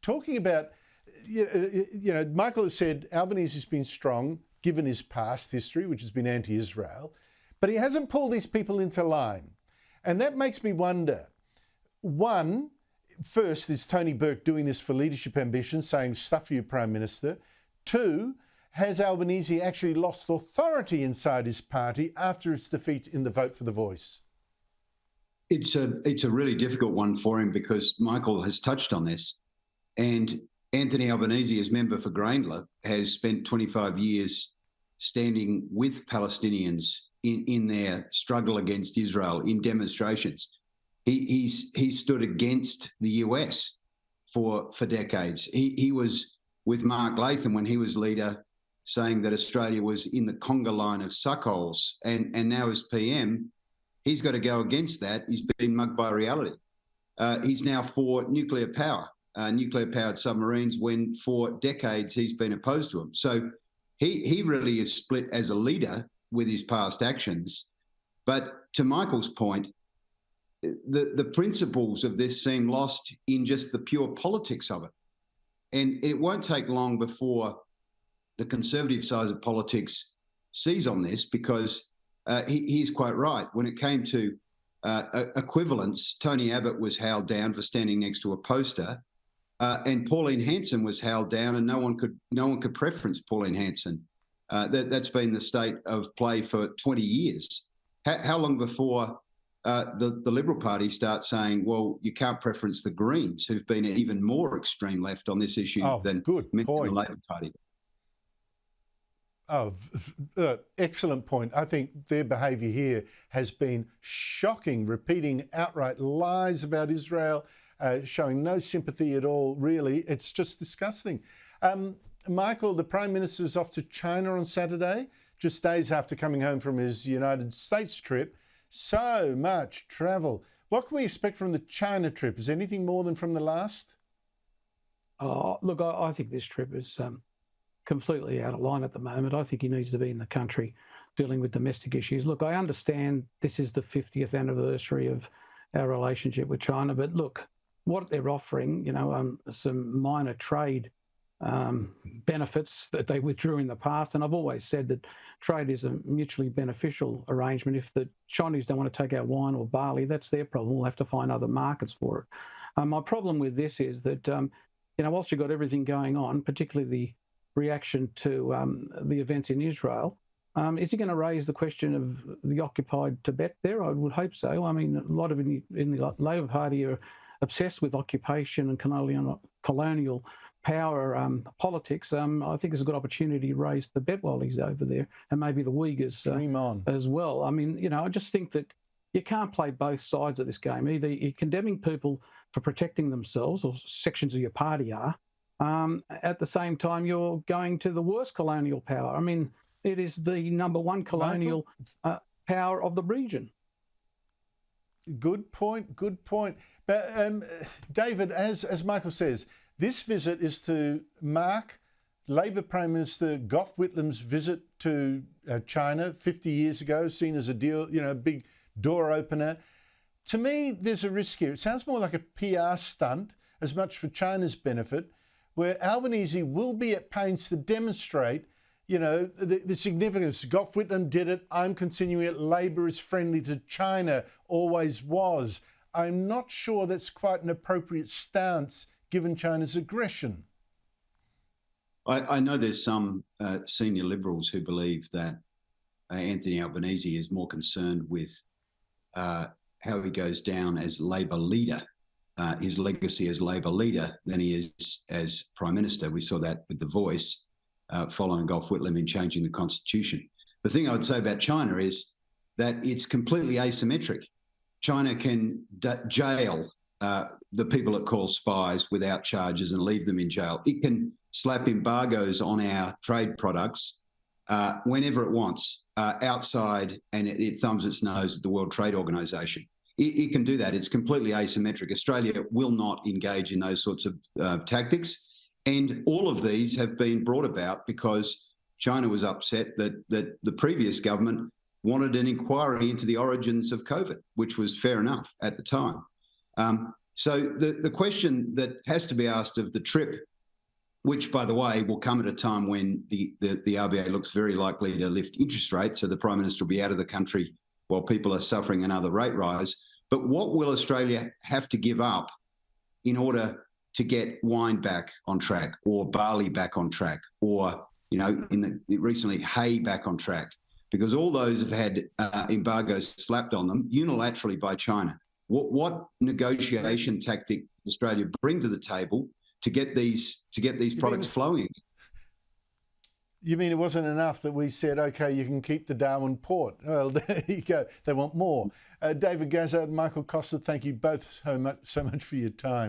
talking about, Michael has said Albanese has been strong, given his past history, which has been anti-Israel, but he hasn't pulled these people into line. And that makes me wonder, one, first, is Tony Burke doing this for leadership ambitions, saying, stuff you, Prime Minister? Two, has Albanese actually lost authority inside his party after its defeat in the vote for the Voice? It's a really difficult one for him because Michael has touched on this. And Anthony Albanese, as member for Grayndler, has spent 25 years standing with Palestinians in their struggle against Israel in demonstrations. He's stood against the US for decades. He was with Mark Latham when he was leader, saying that Australia was in the conga line of suckholes, and now as PM, he's got to go against that. He's been mugged by reality. He's now for nuclear power, nuclear-powered submarines, when for decades he's been opposed to them. So he really is split as a leader with his past actions. But to Michael's point, the principles of this seem lost in just the pure politics of it. And it won't take long before the Conservative side of politics sees on this, because he's quite right. When it came to equivalence, Tony Abbott was howled down for standing next to a poster, and Pauline Hanson was howled down, and no one could preference Pauline Hanson. That's been the state of play for 20 years. How long before the Liberal Party starts saying, well, you can't preference the Greens, who've been even more extreme left on this issue than the Labor Party? Oh, excellent point. I think their behaviour here has been shocking, repeating outright lies about Israel, showing no sympathy at all, really. It's just disgusting. Michael, the Prime Minister is off to China on Saturday, just days after coming home from his United States trip. So much travel. What can we expect from the China trip? Is anything more than from the last? Look, I think this trip is completely out of line at the moment. I think he needs to be in the country dealing with domestic issues. Look, I understand this is the 50th anniversary of our relationship with China, but look, what they're offering, some minor trade benefits that they withdrew in the past. And I've always said that trade is a mutually beneficial arrangement. If the Chinese don't want to take our wine or barley, that's their problem. We'll have to find other markets for it. My problem with this is that, whilst you've got everything going on, particularly the reaction to the events in Israel, is he going to raise the question of the occupied Tibet there? I would hope so. I mean, a lot of in the Labor Party are obsessed with occupation and colonial power politics. I think there's a good opportunity to raise Tibet while he's over there, and maybe the Uyghurs as well. I mean, I just think that you can't play both sides of this game. Either you're condemning people for protecting themselves, or sections of your party are, at the same time you're going to the worst colonial power. I mean, it is the number one colonial power of the region. Good point. But David, as Michael says, this visit is to mark Labor Prime Minister Gough Whitlam's visit to China 50 years ago, seen as a deal, a big door opener. To me, there's a risk here. It sounds more like a PR stunt, as much for China's benefit, where Albanese will be at pains to demonstrate, the significance. Gough Whitlam did it. I'm continuing it. Labor is friendly to China, always was. I'm not sure that's quite an appropriate stance given China's aggression. I know there's some senior Liberals who believe that Anthony Albanese is more concerned with how he goes down as Labor leader, his legacy as Labor leader, than he is as Prime Minister. We saw that with The Voice, following Gough Whitlam in changing the Constitution. The thing I would say about China is that it's completely asymmetric. China can jail the people it calls spies without charges and leave them in jail. It can slap embargoes on our trade products whenever it wants, outside, and it thumbs its nose at the World Trade Organization. It can do that. It's completely asymmetric. Australia will not engage in those sorts of tactics. And all of these have been brought about because China was upset that the previous government wanted an inquiry into the origins of COVID, which was fair enough at the time. So the question that has to be asked of the trip, which, by the way, will come at a time when the RBA looks very likely to lift interest rates, so the Prime Minister will be out of the country while people are suffering another rate rise. But what will Australia have to give up in order to get wine back on track, or barley back on track, or, recently hay back on track? Because all those have had embargoes slapped on them unilaterally by China. What negotiation tactic does Australia bring to the table to get these products flowing? You mean it wasn't enough that we said, OK, you can keep the Darwin port? Well, there you go. They want more. David Gazard, Michael Costa, thank you both so much for your time.